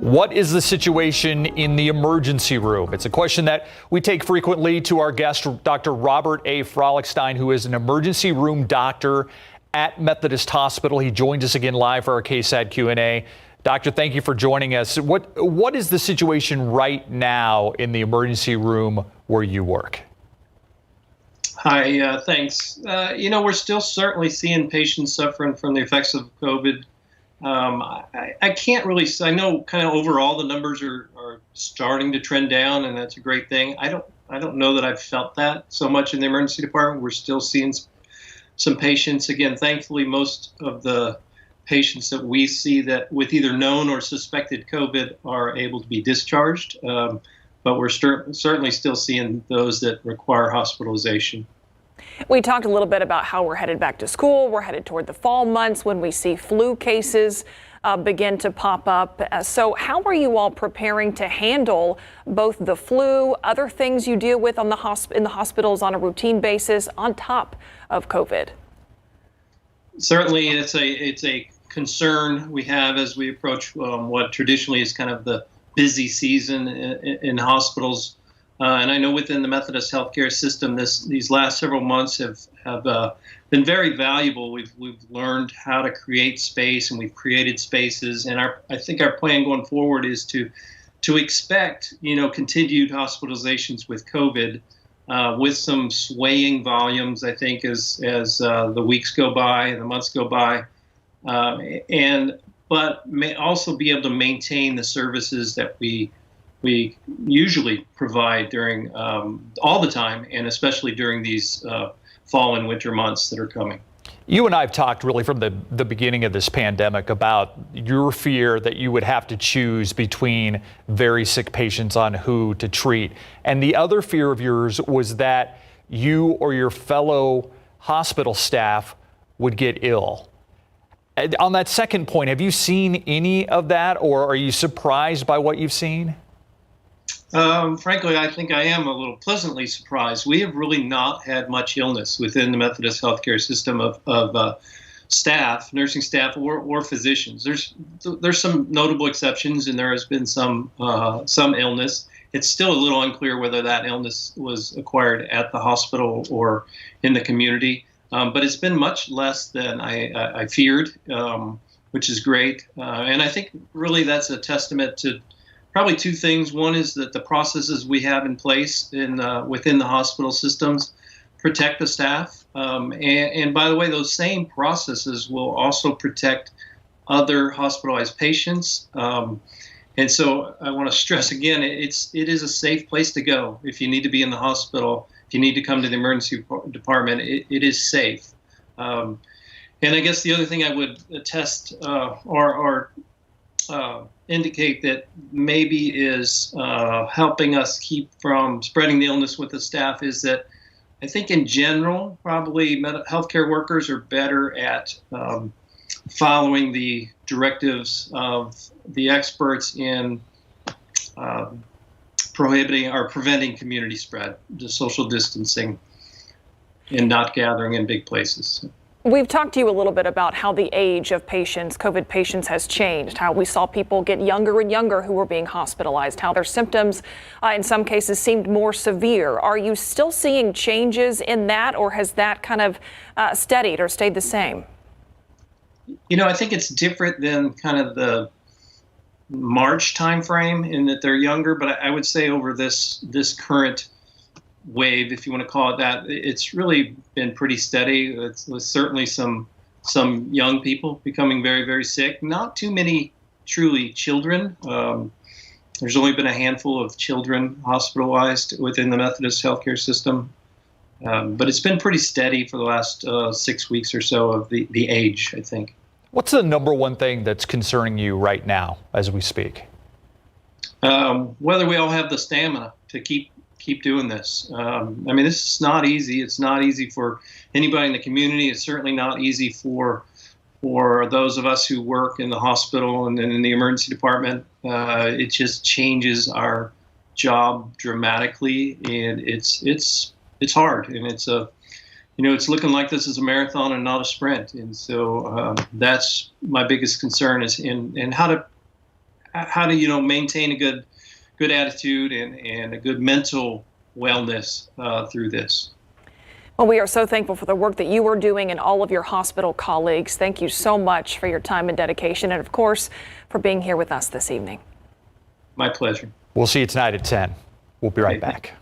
What is the situation in the emergency room? It's a question that we take frequently to our guest, Dr. Robert A. Frolickstein, who is an emergency room doctor at Methodist Hospital. He joins us again live for our KSAT Q&A. Doctor, thank you for joining us. What is the situation right now in the emergency room where you work? Hi, thanks. We're still certainly seeing patients suffering from the effects of COVID. I can't really say. I know kind of overall the numbers are starting to trend down, and that's a great thing. I don't know that I've felt that so much in the emergency department. We're still seeing some patients. Again, thankfully, most of the patients that we see that with either known or suspected COVID are able to be discharged. But we're certainly still seeing those that require hospitalization. We talked a little bit about how we're headed back to school. We're headed toward the fall months when we see flu cases begin to pop up. So how are you all preparing to handle both the flu, other things you deal with in the hospitals on a routine basis on top of COVID? Certainly, it's a concern we have as we approach what traditionally is kind of the busy season in hospitals. And I know within the Methodist healthcare system, these last several months have been very valuable. We've learned how to create space, and we've created spaces. And I think our plan going forward is to expect continued hospitalizations with COVID, with some swaying volumes. I think as the weeks go by and the months go by, but may also be able to maintain the services that we usually provide during all the time, and especially during these fall and winter months that are coming. You and I have talked really from the beginning of this pandemic about your fear that you would have to choose between very sick patients on who to treat. And the other fear of yours was that you or your fellow hospital staff would get ill. On that second point, have you seen any of that, or are you surprised by what you've seen? Frankly, I think I am a little pleasantly surprised. We have really not had much illness within the Methodist healthcare system of staff, nursing staff, or physicians. There's some notable exceptions, and there has been some illness. It's still a little unclear whether that illness was acquired at the hospital or in the community. But it's been much less than I feared, which is great. And I think really that's a testament to probably two things. One is that the processes we have in place within the hospital systems protect the staff. And by the way, those same processes will also protect other hospitalized patients. And so I want to stress again, it is a safe place to go if you need to be in the hospital. If you need to come to the emergency department, it is safe. And I guess the other thing I would attest or indicate that maybe is helping us keep from spreading the illness with the staff is that I think in general, probably healthcare workers are better at following the directives of the experts in prohibiting or preventing community spread, the social distancing, and not gathering in big places. We've talked to you a little bit about how the age of patients, COVID patients, has changed, how we saw people get younger and younger who were being hospitalized, how their symptoms in some cases seemed more severe. Are you still seeing changes in that, or has that kind of steadied or stayed the same? I think it's different than kind of the March timeframe in that they're younger, but I would say over this current wave, if you want to call it that, it's really been pretty steady. It's certainly some young people becoming very, very sick. Not too many truly children. There's only been a handful of children hospitalized within the Methodist healthcare system. But it's been pretty steady for the last 6 weeks or so of the age, I think. What's the number one thing that's concerning you right now as we speak? Whether we all have the stamina to keep doing this. This is not easy. It's not easy for anybody in the community. It's certainly not easy for those of us who work in the hospital and in the emergency department. It just changes our job dramatically, and it's hard. And it's looking like this is a marathon and not a sprint. And so that's my biggest concern is in how how to maintain a good attitude and a good mental wellness through this. Well, we are so thankful for the work that you are doing and all of your hospital colleagues. Thank you so much for your time and dedication, and of course, for being here with us this evening. My pleasure. We'll see you tonight at 10. We'll be right back.